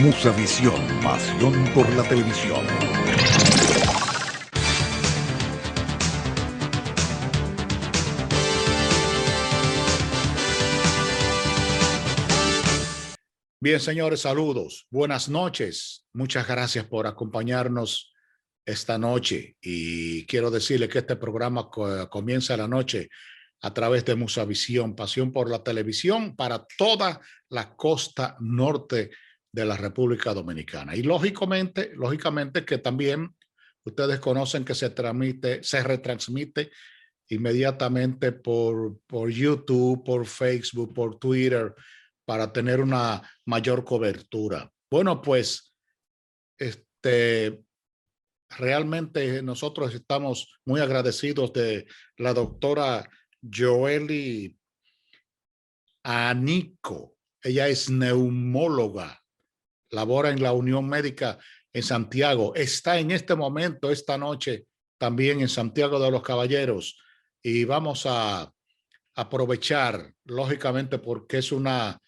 Musavisión, pasión por la televisión. Bien, señores, saludos. Buenas noches. Muchas gracias por acompañarnos esta noche. Y quiero decirle que este programa comienza la noche a través de Musavisión, pasión por la televisión para toda la costa norte de la República Dominicana. Y lógicamente que también ustedes conocen que se retransmite inmediatamente por YouTube, por Facebook, por Twitter, para tener una mayor cobertura. Bueno, pues realmente nosotros estamos muy agradecidos de la doctora Joely Anico. Ella es neumóloga, labora en la Unión Médica en Santiago. Está en este momento, esta noche, también en Santiago de los Caballeros. Y vamos a aprovechar, lógicamente, porque es una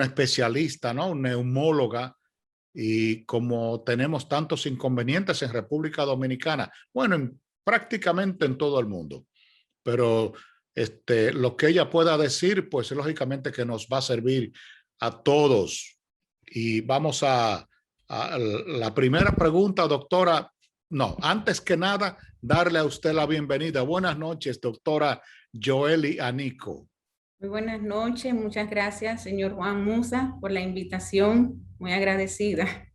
especialista, ¿no? Una neumóloga. Y como tenemos tantos inconvenientes en República Dominicana, bueno, prácticamente en todo el mundo, pero lo que ella pueda decir, pues lógicamente que nos va a servir a todos. Y vamos a la primera pregunta, doctora. No, antes que nada, darle a usted la bienvenida. Buenas noches, doctora Joely Anico. Muy buenas noches, muchas gracias, señor Juan Musa, por la invitación, muy agradecida.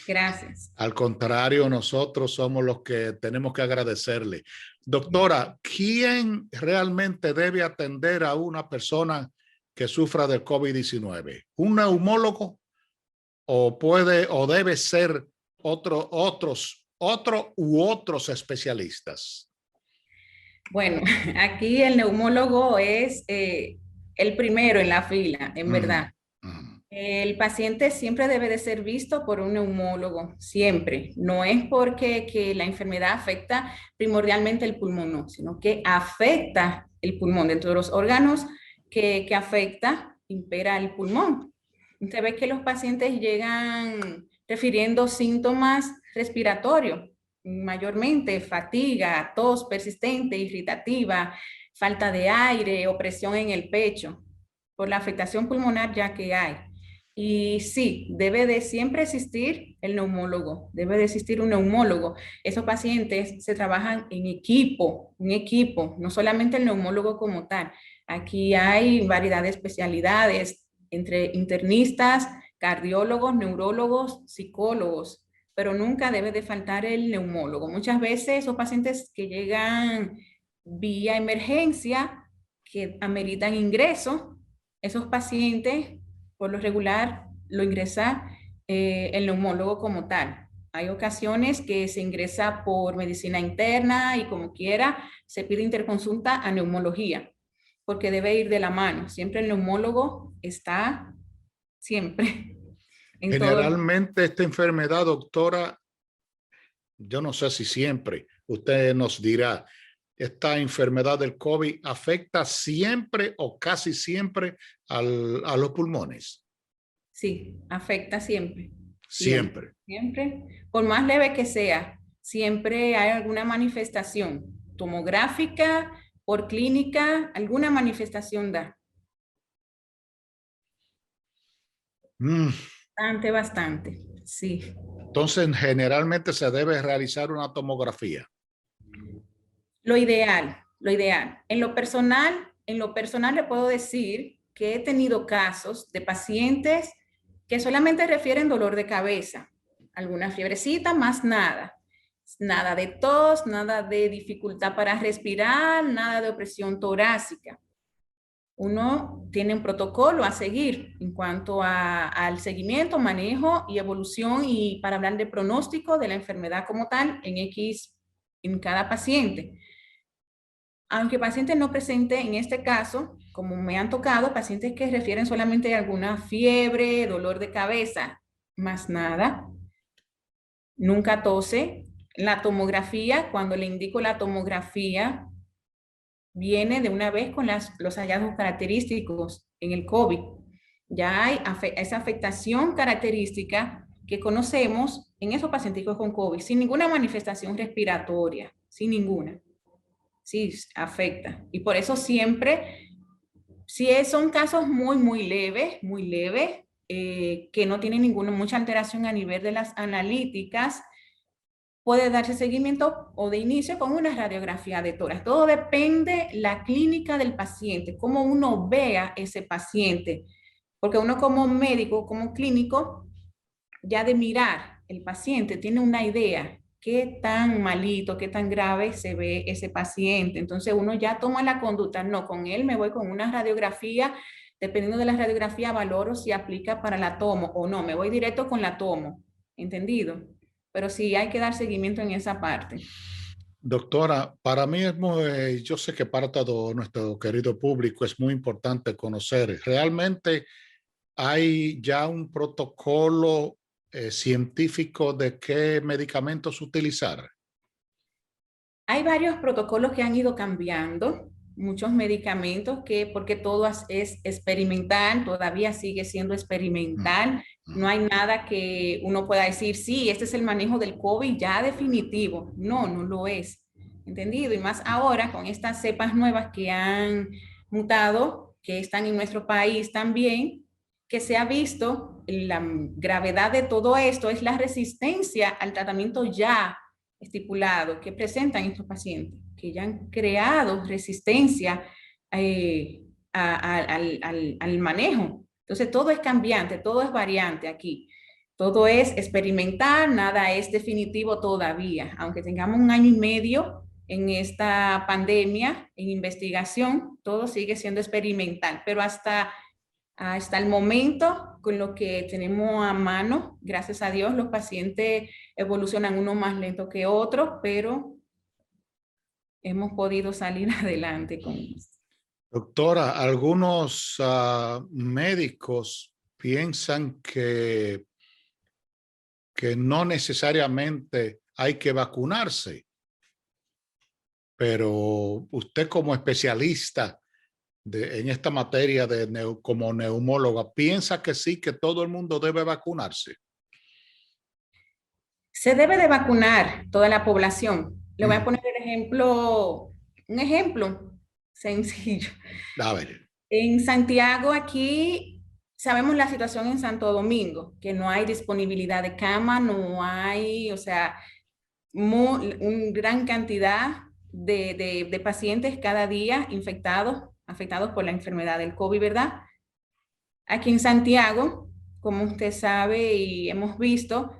Gracias. Al contrario, nosotros somos los que tenemos que agradecerle. Doctora, ¿quién realmente debe atender a una persona que sufra de COVID-19? ¿Un neumólogo o debe ser otros especialistas? Bueno, aquí el neumólogo es el primero en la fila, en verdad. El paciente siempre debe de ser visto por un neumólogo, siempre. No es porque que la enfermedad afecta primordialmente el pulmón, no, sino que afecta el pulmón. Dentro de los órganos que afecta, impera el pulmón. Usted ve que los pacientes llegan refiriendo síntomas respiratorios, mayormente fatiga, tos persistente, irritativa, falta de aire, opresión en el pecho, por la afectación pulmonar ya que hay. Y sí, debe de siempre existir el neumólogo, debe de existir un neumólogo. Esos pacientes se trabajan en equipo, no solamente el neumólogo como tal. Aquí hay variedad de especialidades entre internistas, cardiólogos, neurólogos, psicólogos, pero nunca debe de faltar el neumólogo. Muchas veces esos pacientes que llegan vía emergencia, que ameritan ingreso, esos pacientes por lo regular lo ingresa el neumólogo como tal. Hay ocasiones que se ingresa por medicina interna y como quiera se pide interconsulta a neumología, porque debe ir de la mano. Siempre el neumólogo está siempre. Generalmente esta enfermedad, doctora, yo no sé si siempre, usted nos dirá, esta enfermedad del COVID afecta siempre o casi siempre a los pulmones. Sí, afecta siempre. Siempre. Siempre. Por más leve que sea, siempre hay alguna manifestación tomográfica, por clínica, alguna manifestación da. Bastante, sí. Entonces, generalmente se debe realizar una tomografía. Lo ideal. En lo personal le puedo decir que he tenido casos de pacientes que solamente refieren dolor de cabeza, alguna fiebrecita, más nada. Nada de tos, nada de dificultad para respirar, nada de opresión torácica. Uno tiene un protocolo a seguir en cuanto al seguimiento, manejo y evolución y para hablar de pronóstico de la enfermedad como tal en cada paciente. Aunque paciente no presente, en este caso, como me han tocado, pacientes que refieren solamente a alguna fiebre, dolor de cabeza, más nada, nunca tose. La tomografía, cuando le indico la tomografía, viene de una vez con los hallazgos característicos en el COVID. Ya hay esa afectación característica que conocemos en esos pacientes con COVID, sin ninguna manifestación respiratoria, sin ninguna. Sí, afecta. Y por eso siempre, si son casos muy leves, que no tienen mucha alteración a nivel de las analíticas, puede darse seguimiento o de inicio con una radiografía de tórax. Todo depende la clínica del paciente, cómo uno vea ese paciente. Porque uno como médico, como clínico, ya de mirar el paciente tiene una idea qué tan malito, qué tan grave se ve ese paciente. Entonces uno ya toma la conducta, no, con él me voy con una radiografía, dependiendo de la radiografía valoro si aplica para la tomo o no, me voy directo con la tomo, ¿entendido? Pero sí hay que dar seguimiento en esa parte. Doctora, para mí es muy, yo sé que para todo nuestro querido público es muy importante conocer. Realmente hay ya un protocolo científico de qué medicamentos utilizar. Hay varios protocolos que han ido cambiando, muchos medicamentos que, porque todo es experimental, todavía sigue siendo experimental, no hay nada que uno pueda decir, sí, este es el manejo del COVID ya definitivo. No, no lo es, ¿entendido? Y más ahora con estas cepas nuevas que han mutado, que están en nuestro país también, que se ha visto la gravedad de todo esto es la resistencia al tratamiento ya estipulado que presentan estos pacientes, que ya han creado resistencia al manejo. Entonces, todo es cambiante, todo es variante aquí. Todo es experimental, nada es definitivo todavía. Aunque tengamos un año y medio en esta pandemia, en investigación, todo sigue siendo experimental, pero hasta el momento, con lo que tenemos a mano, gracias a Dios, los pacientes evolucionan uno más lento que otro, pero hemos podido salir adelante con eso. Doctora, algunos médicos piensan que no necesariamente hay que vacunarse, pero usted como especialista en esta materia como neumóloga, ¿piensa que sí, que todo el mundo debe vacunarse? Se debe de vacunar toda la población. Le voy a poner un ejemplo sencillo. A ver. En Santiago, aquí sabemos la situación en Santo Domingo, que no hay disponibilidad de cama, no hay, o sea, una gran cantidad de pacientes cada día infectados, afectados por la enfermedad del COVID, ¿verdad? Aquí en Santiago, como usted sabe y hemos visto,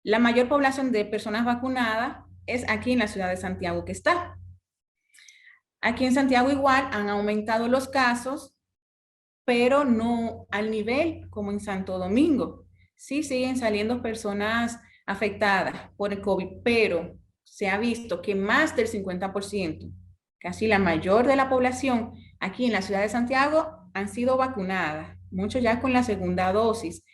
la mayor población de personas vacunadas es aquí en la ciudad de Santiago que está. Aquí en Santiago igual han aumentado los casos, pero no al nivel como en Santo Domingo. Sí siguen saliendo personas afectadas por el COVID, pero se ha visto que más del 50%, casi la mayor de la población aquí en la ciudad de Santiago han sido vacunadas, muchos ya con la segunda dosis.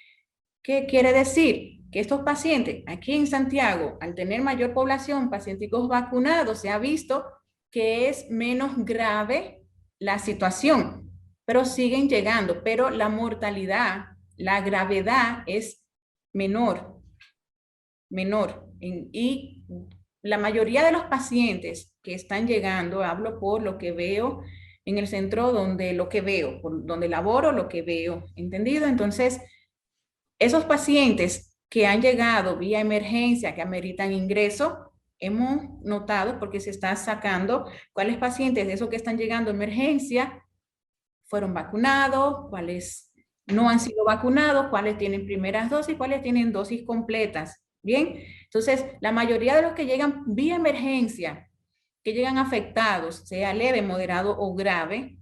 ¿Qué quiere decir? Que estos pacientes aquí en Santiago, al tener mayor población, pacientes vacunados, se ha visto que es menos grave la situación, pero siguen llegando, pero la mortalidad, la gravedad es menor, y la mayoría de los pacientes que están llegando, hablo por lo que veo en el centro donde lo que veo, por donde laboro, lo que veo, ¿entendido? Entonces, esos pacientes que han llegado vía emergencia, que ameritan ingreso, hemos notado porque se está sacando cuáles pacientes de esos que están llegando a emergencia fueron vacunados, cuáles no han sido vacunados, cuáles tienen primeras dosis, cuáles tienen dosis completas. Bien, entonces la mayoría de los que llegan vía emergencia, que llegan afectados, sea leve, moderado o grave,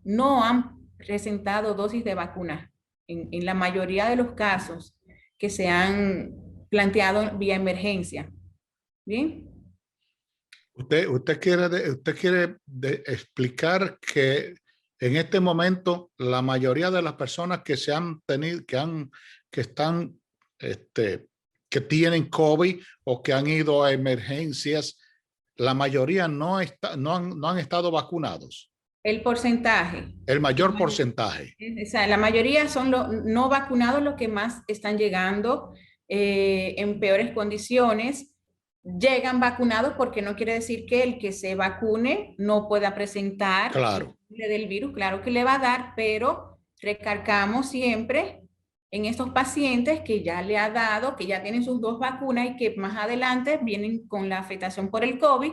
no han presentado dosis de vacuna en la mayoría de los casos que se han planteado vía emergencia. ¿Bien? Usted quiere explicar que en este momento la mayoría de las personas que se han tenido, que están, que tienen COVID o que han ido a emergencias, la mayoría no han estado vacunados. El porcentaje. El mayor porcentaje. O sea, la mayoría son los no vacunados los que más están llegando en peores condiciones. Llegan vacunados porque no quiere decir que el que se vacune no pueda presentar Claro. del virus. Claro que le va a dar, pero recargamos siempre en estos pacientes que ya le ha dado, que ya tienen sus 2 vacunas y que más adelante vienen con la afectación por el COVID,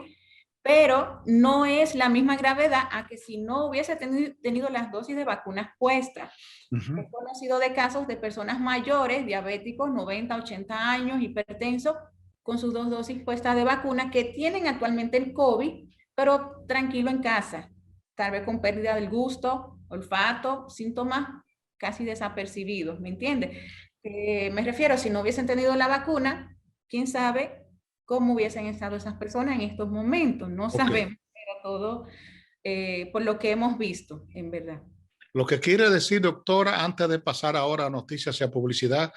pero no es la misma gravedad a que si no hubiese tenido las dosis de vacunas puestas. He conocido de casos de personas mayores, diabéticos, 90, 80 años, hipertensos, con sus 2 dosis puestas de vacuna, que tienen actualmente el COVID, pero tranquilo en casa, tal vez con pérdida del gusto, olfato, síntomas casi desapercibidos, ¿me entiendes? Me refiero, si no hubiesen tenido la vacuna, quién sabe cómo hubiesen estado esas personas en estos momentos. No sabemos, pero todo por lo que hemos visto, en verdad. Lo que quiere decir, doctora, antes de pasar ahora a noticias y a publicidad,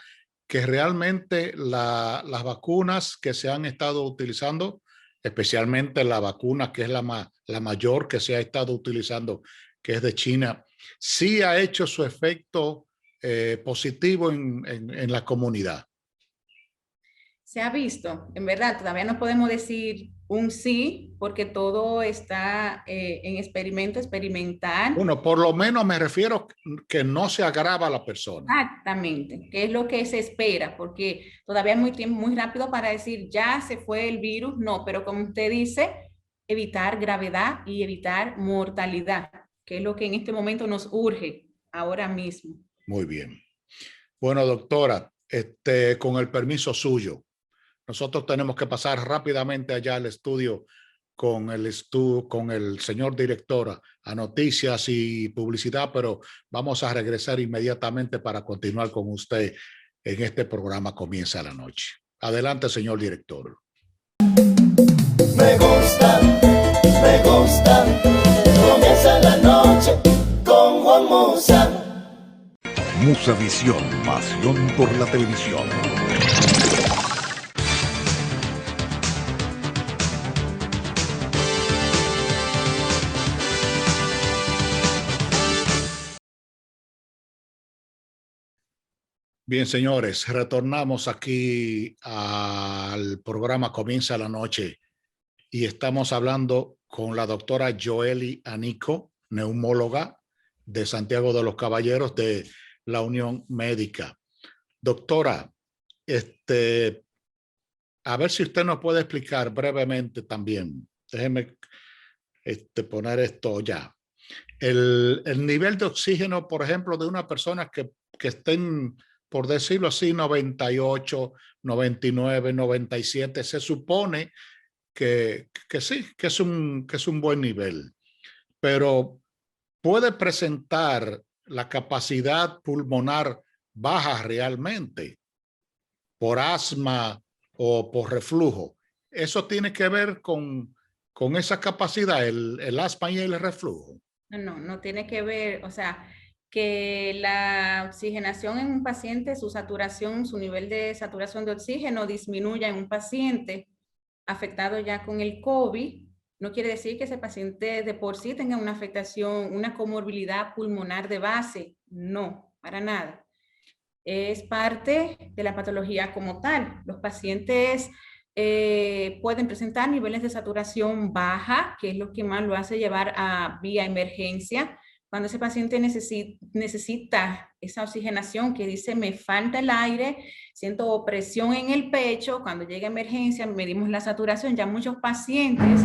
que realmente las vacunas que se han estado utilizando, especialmente la vacuna que es la mayor que se ha estado utilizando, que es de China, sí ha hecho su efecto positivo en la comunidad. Se ha visto, en verdad, todavía no podemos decir un sí, porque todo está en experimental. Bueno, por lo menos me refiero que no se agrava la persona. Exactamente, que es lo que se espera, porque todavía es muy rápido para decir ya se fue el virus, no, pero como usted dice, evitar gravedad y evitar mortalidad, que es lo que en este momento nos urge ahora mismo. Muy bien. Bueno, doctora, con el permiso suyo, nosotros tenemos que pasar rápidamente allá al estudio con el señor director a noticias y publicidad, pero vamos a regresar inmediatamente para continuar con usted en este programa Comienza la Noche. Adelante, señor director. Me gusta, comienza la noche con Juan Musa. Musavisión, pasión por la televisión. Bien, señores, retornamos aquí al programa Comienza la Noche y estamos hablando con la doctora Joely Anico, neumóloga de Santiago de los Caballeros de la Unión Médica. Doctora, a ver si usted nos puede explicar brevemente también. Déjeme poner esto ya. El nivel de oxígeno, por ejemplo, de una persona que estén, por decirlo así, 98, 99, 97, se supone que sí, que es un buen nivel, pero puede presentar la capacidad pulmonar baja realmente por asma o por reflujo. Eso tiene que ver con esa capacidad, el asma y el reflujo. No tiene que ver, o sea, que la oxigenación en un paciente, su saturación, su nivel de saturación de oxígeno disminuya en un paciente afectado ya con el COVID, no quiere decir que ese paciente de por sí tenga una afectación, una comorbilidad pulmonar de base. No, para nada. Es parte de la patología como tal. Los pacientes pueden presentar niveles de saturación baja, que es lo que más lo hace llevar a vía emergencia. Cuando ese paciente necesita esa oxigenación, que dice me falta el aire, siento opresión en el pecho, cuando llega a emergencia medimos la saturación. Ya muchos pacientes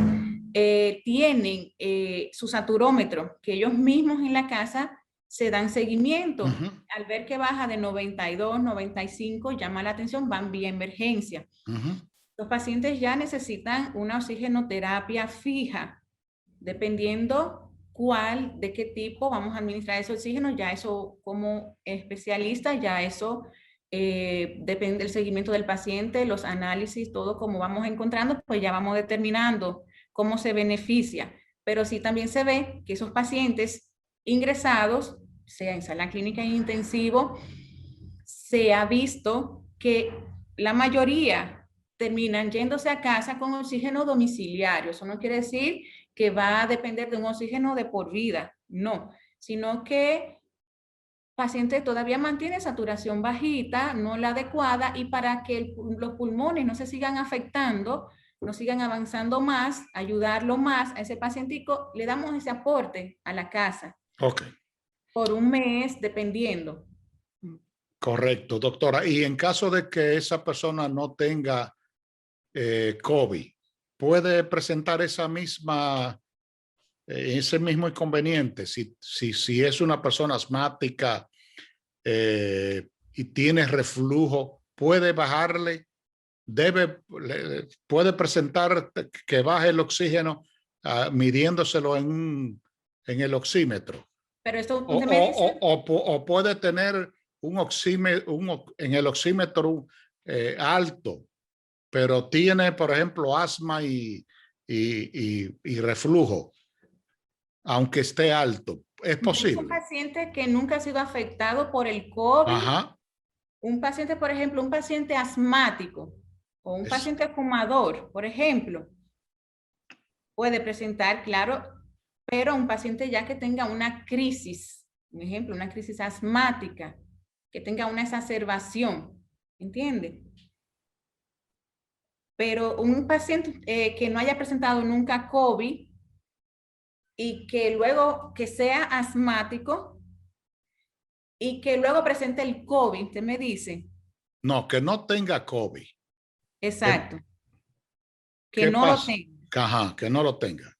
tienen su saturómetro, que ellos mismos en la casa se dan seguimiento. Al ver que baja de 92, 95, llama la atención, van vía emergencia. Los pacientes ya necesitan una oxigenoterapia fija, dependiendo de qué tipo vamos a administrar ese oxígeno. Ya eso, como especialista, ya eso depende del seguimiento del paciente, los análisis, todo como vamos encontrando, pues ya vamos determinando cómo se beneficia. Pero sí también se ve que esos pacientes ingresados, sea en sala clínica intensivo, se ha visto que la mayoría terminan yéndose a casa con oxígeno domiciliario. Eso no quiere decir que va a depender de un oxígeno de por vida, no, sino que el paciente todavía mantiene saturación bajita, no la adecuada, y para que los pulmones no se sigan afectando, no sigan avanzando más, ayudarlo más a ese pacientico, le damos ese aporte a la casa. Ok. Por un mes, dependiendo. Correcto, doctora. Y en caso de que esa persona no tenga COVID, ¿puede presentar ese mismo inconveniente? Si es una persona asmática y tiene reflujo, ¿puede bajarle? ¿Puede presentar que baje el oxígeno midiéndoselo en el oxímetro? Pero esto usted me dice... o puede tener un oxímetro, en el oxímetro alto, pero tiene, por ejemplo, asma y reflujo, aunque esté alto. ¿Es posible? Un paciente que nunca ha sido afectado por el COVID, Ajá. un paciente, por ejemplo, un paciente asmático o un paciente fumador, por ejemplo, puede presentar, claro, pero un paciente ya que tenga una crisis, un ejemplo, una crisis asmática, que tenga una exacerbación, ¿entiende? Pero un paciente que no haya presentado nunca COVID y que luego que sea asmático y que luego presente el COVID, usted me dice. No, que no tenga COVID. Exacto. Que no lo tenga. Ajá, que no lo tenga.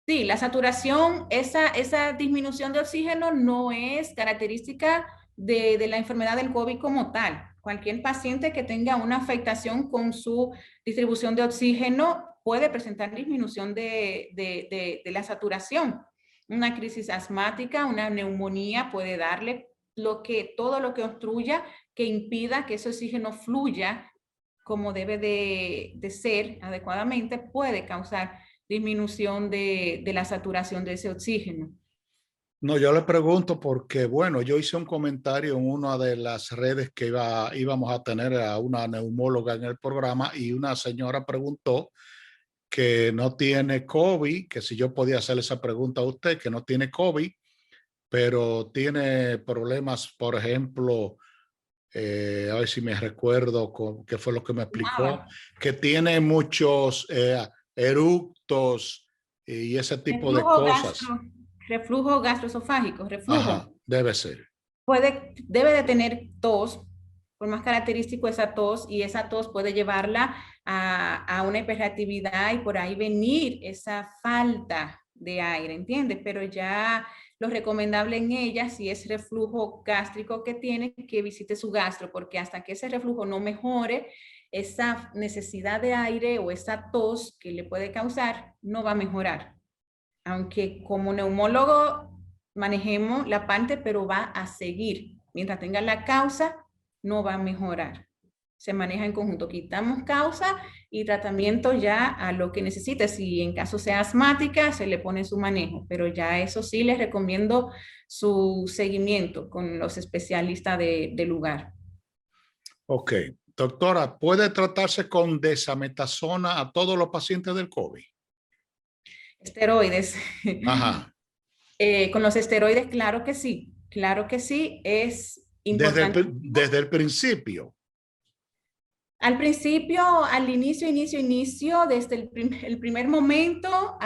Sí, la saturación, esa disminución de oxígeno no es característica de la enfermedad del COVID como tal. Cualquier paciente que tenga una afectación con su distribución de oxígeno puede presentar disminución de la saturación. Una crisis asmática, una neumonía puede darle todo lo que obstruya, que impida que ese oxígeno fluya como debe de ser adecuadamente, puede causar disminución de la saturación de ese oxígeno. No, yo le pregunto porque, bueno, yo hice un comentario en una de las redes que íbamos a tener a una neumóloga en el programa y una señora preguntó que no tiene COVID, que si yo podía hacerle esa pregunta a usted, que no tiene COVID, pero tiene problemas, por ejemplo, a ver si me recuerdo qué fue lo que me explicó, que tiene muchos eructos y ese tipo de cosas. Reflujo gastroesofágico, reflujo. Ajá, debe ser. Debe de tener tos, por más característico esa tos, y esa tos puede llevarla a una hiperactividad y por ahí venir esa falta de aire, ¿entiendes? Pero ya lo recomendable en ella, si es reflujo gástrico que tiene, que visite su gastro, porque hasta que ese reflujo no mejore, esa necesidad de aire o esa tos que le puede causar no va a mejorar. Aunque como neumólogo manejemos la parte, pero va a seguir. Mientras tenga la causa, no va a mejorar. Se maneja en conjunto. Quitamos causa y tratamiento ya a lo que necesite. Si en caso sea asmática, se le pone su manejo, pero ya eso sí les recomiendo su seguimiento con los especialistas del lugar. Ok. Doctora, ¿puede tratarse con desametasona a todos los pacientes del COVID? Esteroides. Ajá. Con los esteroides, claro que sí. Claro que sí, es importante. Desde el principio. Al principio, al inicio, desde el primer momento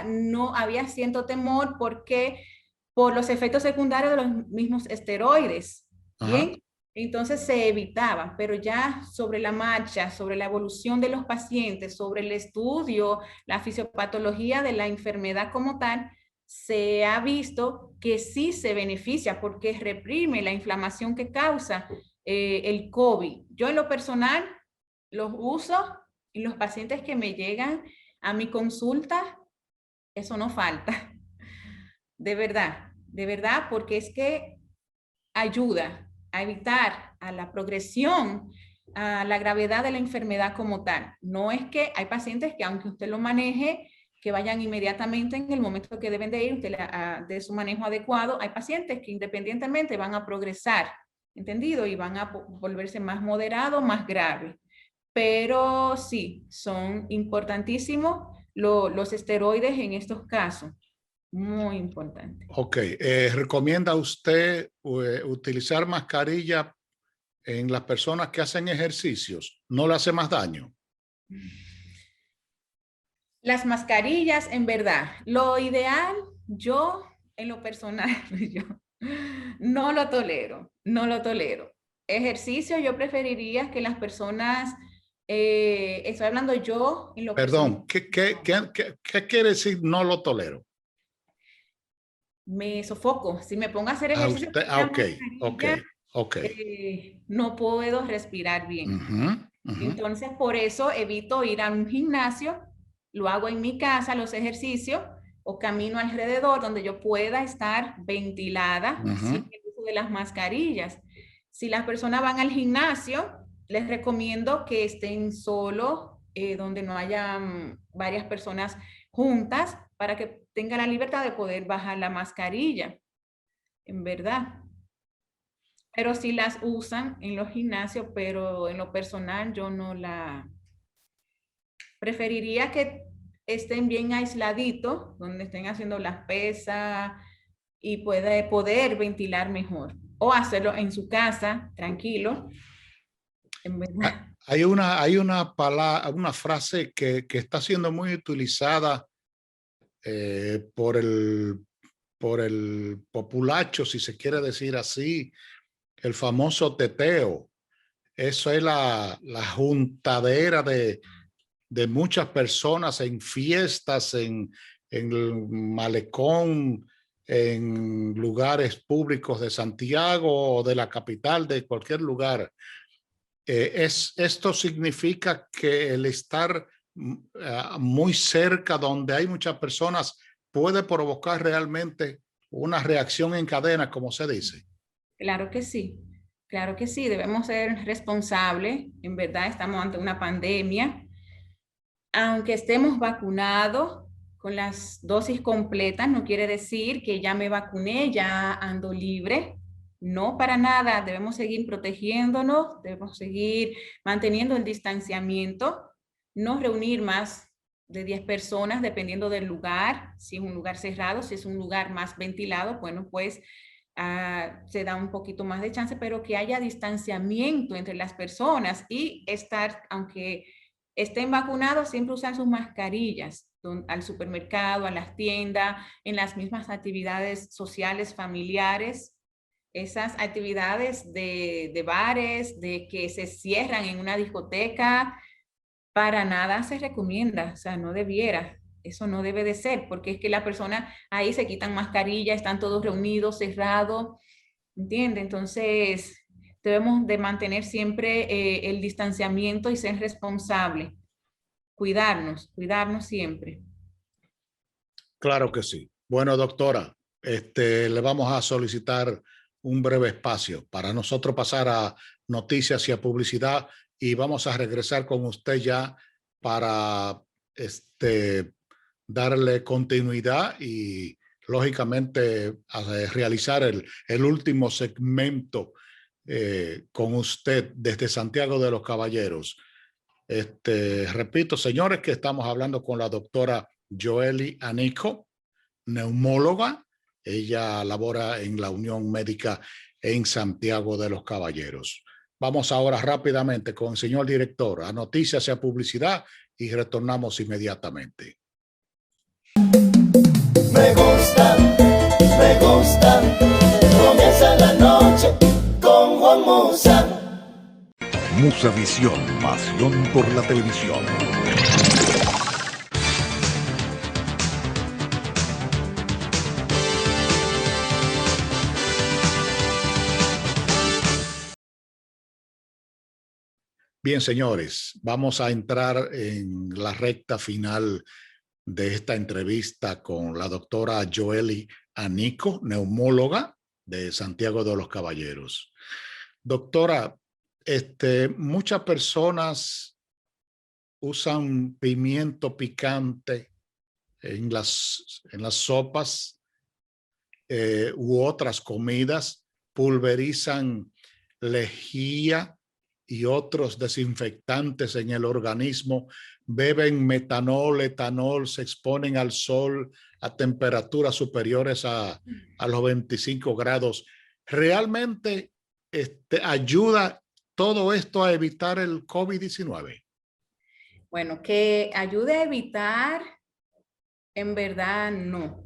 no había cierto temor porque por los efectos secundarios de los mismos esteroides. Ajá. Bien, entonces se evitaba, pero ya sobre la marcha, sobre la evolución de los pacientes, sobre el estudio, la fisiopatología de la enfermedad como tal, se ha visto que sí se beneficia porque reprime la inflamación que causa el COVID. Yo en lo personal los uso y los pacientes que me llegan a mi consulta, eso no falta. De verdad, porque es que ayuda a evitar a la progresión, a la gravedad de la enfermedad como tal. No es que hay pacientes que aunque usted lo maneje, que vayan inmediatamente en el momento que deben de ir, usted de su manejo adecuado. Hay pacientes que independientemente van a progresar, ¿entendido? Y van a volverse más moderados, más graves. Pero sí, son importantísimos los esteroides en estos casos. Muy importante. Ok. ¿Recomienda usted utilizar mascarilla en las personas que hacen ejercicios? ¿No le hace más daño? Las mascarillas, en verdad, lo ideal, yo en lo personal, yo no lo tolero, no lo tolero. Ejercicio, yo preferiría que las personas, estoy hablando yo en lo Perdón, personal. ¿qué quiere decir no lo tolero? Me sofoco. Si me pongo a hacer A ejercicio usted, con una ok. mascarilla, Ok. no puedo respirar bien. Ujú, ujú. Entonces, por eso evito ir a un gimnasio, lo hago en mi casa, los ejercicios, o camino alrededor donde yo pueda estar ventilada sin el uso de las mascarillas. Si las personas van al gimnasio, les recomiendo que estén solos, donde no haya varias personas juntas, para que tengan la libertad de poder bajar la mascarilla, en verdad. Pero sí las usan en los gimnasios, pero en lo personal yo no la... Preferiría que estén bien aisladitos, donde estén haciendo las pesas y puede poder ventilar mejor. O hacerlo en su casa, tranquilo, en verdad. Hay una palabra, una frase que está siendo muy utilizada por el populacho, si se quiere decir así, el famoso teteo. Eso es la juntadera de muchas personas en fiestas, en el malecón, en lugares públicos de Santiago o de la capital, de cualquier lugar. Esto significa que el estar muy cerca donde hay muchas personas puede provocar realmente una reacción en cadena, como se dice. Claro que sí, claro que sí, debemos ser responsables. En verdad estamos ante una pandemia. Aunque estemos vacunados con las dosis completas, no quiere decir que ya me vacuné, ya ando libre. No, para nada. Debemos seguir protegiéndonos, debemos seguir manteniendo el distanciamiento, no reunir más de 10 personas dependiendo del lugar. Si es un lugar cerrado, si es un lugar más ventilado, bueno, pues se da un poquito más de chance, pero que haya distanciamiento entre las personas y estar, aunque estén vacunados, siempre usar sus mascarillas al supermercado, a las tiendas, en las mismas actividades sociales, familiares, esas actividades de bares, de que se cierran en una discoteca, para nada se recomienda, o sea, no debiera. Eso no debe de ser, porque es que la persona ahí se quitan mascarilla, están todos reunidos, cerrados, ¿entiende? Entonces, debemos de mantener siempre el distanciamiento y ser responsables. Cuidarnos siempre. Claro que sí. Bueno, doctora, le vamos a solicitar un breve espacio para nosotros pasar a noticias y a publicidad y vamos a regresar con usted ya para darle continuidad y lógicamente realizar el último segmento con usted desde Santiago de los Caballeros. Repito, señores, que estamos hablando con la doctora Joely Anico, neumóloga. Ella labora en la Unión Médica en Santiago de los Caballeros. Vamos ahora rápidamente con el señor director a noticias y a publicidad y retornamos inmediatamente. Me gusta, comienza la noche con Juan Musa. Musa Visión, pasión por la televisión. Bien, señores, vamos a entrar en la recta final de esta entrevista con la doctora Joely Anico, neumóloga de Santiago de los Caballeros. Doctora, muchas personas usan pimiento picante en las sopas u otras comidas, pulverizan lejía y otros desinfectantes en el organismo, beben metanol, etanol, se exponen al sol a temperaturas superiores a los 25 grados. ¿Realmente ayuda todo esto a evitar el COVID-19? Bueno, que ayude a evitar, en verdad no.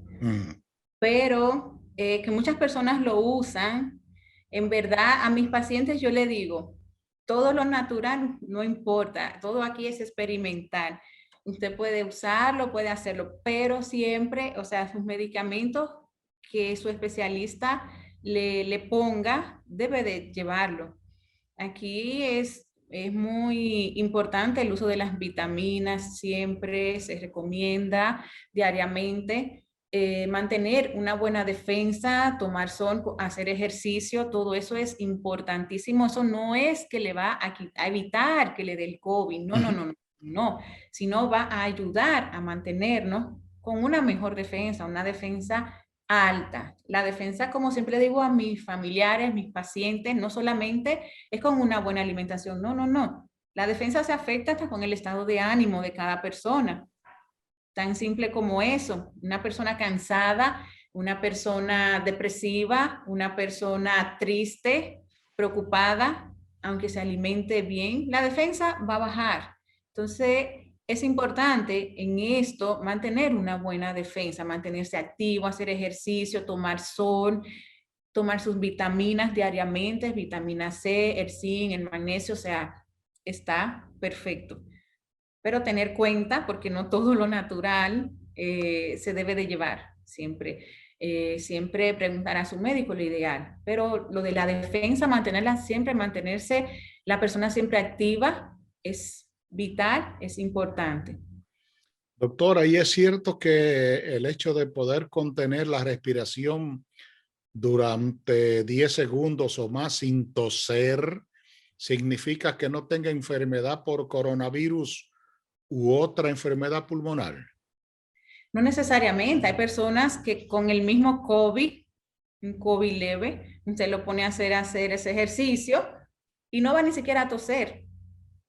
Pero que muchas personas lo usan, en verdad a mis pacientes yo le digo, todo lo natural no importa, todo aquí es experimental. Usted puede usarlo, puede hacerlo, pero siempre, o sea, sus medicamentos que su especialista le ponga, debe de llevarlo. Aquí es muy importante el uso de las vitaminas, siempre se recomienda diariamente mantener una buena defensa, tomar sol, hacer ejercicio, todo eso es importantísimo. Eso no es que le va a evitar que le dé el COVID, no, sino va a ayudar a mantenernos con una mejor defensa, una defensa alta. La defensa, como siempre digo a mis familiares, mis pacientes, no solamente es con una buena alimentación, no. La defensa se afecta hasta con el estado de ánimo de cada persona. Tan simple como eso. Una persona cansada, una persona depresiva, una persona triste, preocupada, aunque se alimente bien, la defensa va a bajar. Entonces, es importante en esto mantener una buena defensa, mantenerse activo, hacer ejercicio, tomar sol, tomar sus vitaminas diariamente, vitamina C, el zinc, el magnesio, o sea, está perfecto. Pero tener cuenta, porque no todo lo natural se debe de llevar siempre. Siempre preguntar a su médico lo ideal, pero lo de la defensa, mantenerla siempre, mantenerse la persona siempre activa es vital, es importante. Doctora, ¿y es cierto que el hecho de poder contener la respiración durante 10 segundos o más sin toser significa que no tenga enfermedad por coronavirus u otra enfermedad pulmonar? No necesariamente, hay personas que con el mismo COVID, un COVID leve, usted lo pone a hacer ese ejercicio y no va ni siquiera a toser,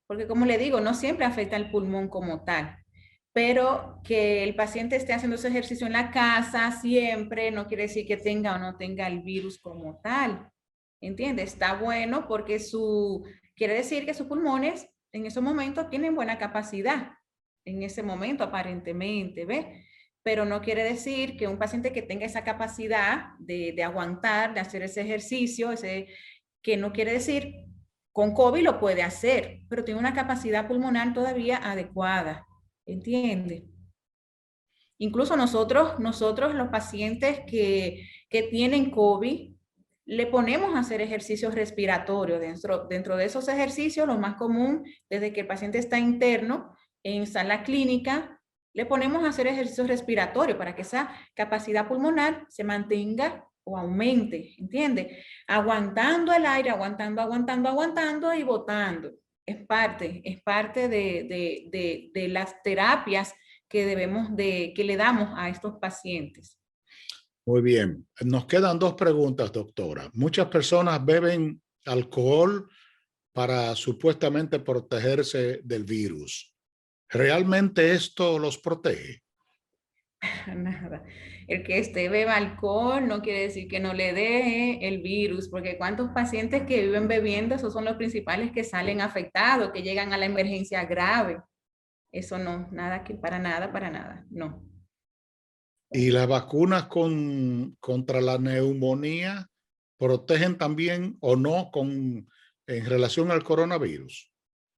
porque como le digo, no siempre afecta el pulmón como tal, pero que el paciente esté haciendo ese ejercicio en la casa siempre no quiere decir que tenga o no tenga el virus como tal, ¿entiende? Está bueno porque quiere decir que sus pulmones en esos momentos tienen buena capacidad, en ese momento aparentemente, ¿ve? Pero no quiere decir que un paciente que tenga esa capacidad de aguantar, de hacer ese ejercicio, que no quiere decir con COVID lo puede hacer, pero tiene una capacidad pulmonar todavía adecuada, ¿entiende? Incluso nosotros los pacientes que tienen COVID, le ponemos a hacer ejercicios respiratorios. Dentro de esos ejercicios, lo más común, desde que el paciente está interno en sala clínica, le ponemos a hacer ejercicios respiratorios para que esa capacidad pulmonar se mantenga o aumente, ¿entiende? Aguantando el aire, aguantando y botando. Es parte de las terapias que le damos a estos pacientes. Muy bien. Nos quedan 2 preguntas, doctora. Muchas personas beben alcohol para supuestamente protegerse del virus. ¿Realmente esto los protege? Nada. El que beba alcohol no quiere decir que no le dé el virus, porque cuántos pacientes que viven bebiendo, esos son los principales que salen afectados, que llegan a la emergencia grave. Eso no, para nada, no. ¿Y las vacunas contra la neumonía protegen también o no en relación al coronavirus?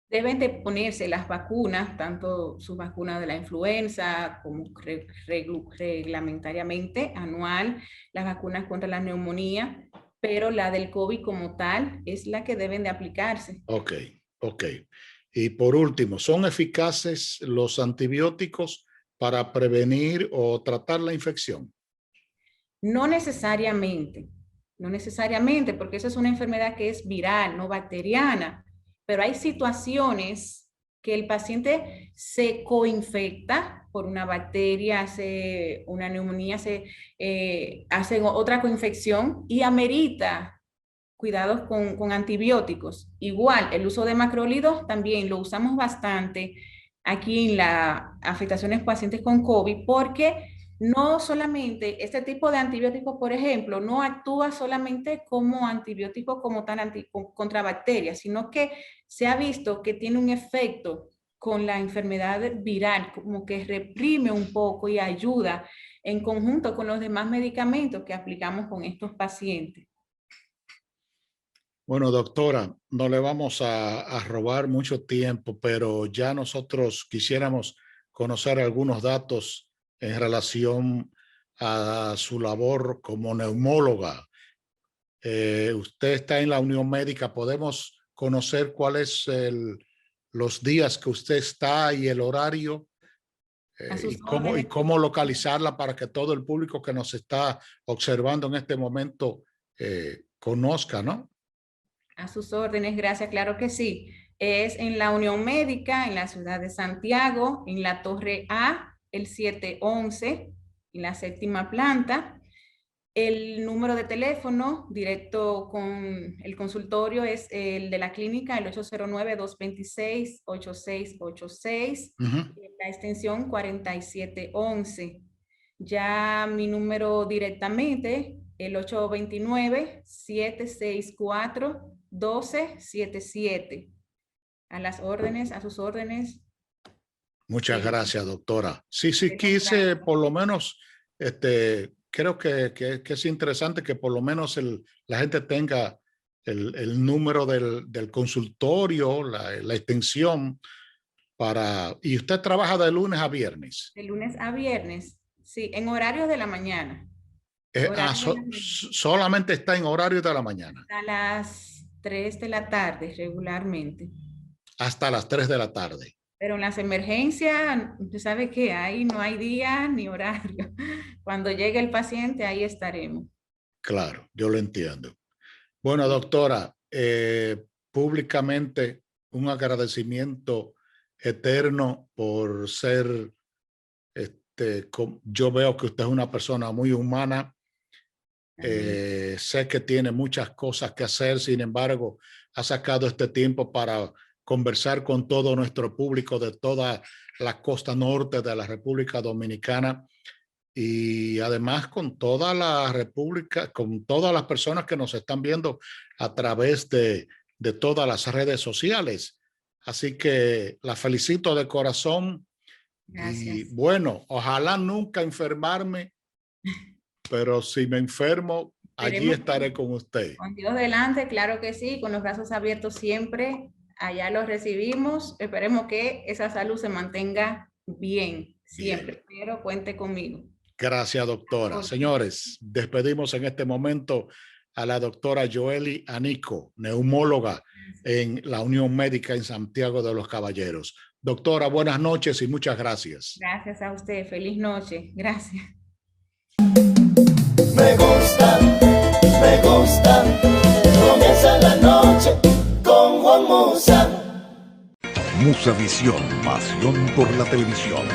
Deben de ponerse las vacunas, tanto sus vacunas de la influenza como reglamentariamente anual, las vacunas contra la neumonía, pero la del COVID como tal es la que deben de aplicarse. Ok. Y por último, ¿son eficaces los antibióticos para prevenir o tratar la infección? No necesariamente, porque esa es una enfermedad que es viral, no bacteriana, pero hay situaciones que el paciente se coinfecta por una bacteria, hace una neumonía, hace otra coinfección y amerita cuidados con antibióticos. Igual, el uso de macrólidos también lo usamos bastante aquí en las afectaciones pacientes con COVID, porque no solamente este tipo de antibióticos, por ejemplo, no actúa solamente como antibiótico como tal contra bacterias, sino que se ha visto que tiene un efecto con la enfermedad viral, como que reprime un poco y ayuda en conjunto con los demás medicamentos que aplicamos con estos pacientes. Bueno, doctora, no le vamos a robar mucho tiempo, pero ya nosotros quisiéramos conocer algunos datos en relación a su labor como neumóloga. Usted está en la Unión Médica. ¿Podemos conocer cuáles los días que usted está y el horario? Y cómo localizarla para que todo el público que nos está observando en este momento conozca, ¿no? A sus órdenes, gracias, claro que sí. Es en la Unión Médica, en la ciudad de Santiago, en la Torre A, el 711, en la 7ª planta. El número de teléfono directo con el consultorio es el de la clínica, el 809-226-8686, la extensión 4711. Ya mi número directamente, el 829-764-1277. A las órdenes, a sus órdenes. Muchas gracias, doctora. Sí, quise por lo menos, creo que es interesante que por lo menos la gente tenga el número del consultorio, la extensión ¿Y usted trabaja de lunes a viernes? De lunes a viernes, sí, en horarios de la mañana. Solamente está en horario de la mañana. A las 3 de la tarde regularmente. Hasta las 3 de la tarde. Pero en las emergencias, usted sabe que ahí no hay día ni horario. Cuando llegue el paciente, ahí estaremos. Claro, yo lo entiendo. Bueno, doctora, públicamente un agradecimiento eterno por ser, yo veo que usted es una persona muy humana. Sé que tiene muchas cosas que hacer, sin embargo, ha sacado este tiempo para conversar con todo nuestro público de toda la costa norte de la República Dominicana y además con toda la República, con todas las personas que nos están viendo a través de todas las redes sociales. Así que la felicito de corazón. Gracias. Y bueno, ojalá nunca enfermarme, pero si me enfermo, allí estaré con usted. Con Dios delante, claro que sí, con los brazos abiertos siempre. Allá los recibimos. Esperemos que esa salud se mantenga bien, siempre. Bien. Pero cuente conmigo. Gracias, doctora. Señores, despedimos en este momento a la doctora Joely Anico, neumóloga en la Unión Médica en Santiago de los Caballeros. Doctora, buenas noches y muchas gracias. Gracias a usted. Feliz noche. Gracias. Me gusta, comienza la noche con Juan Musa. Musavisión, pasión por la televisión.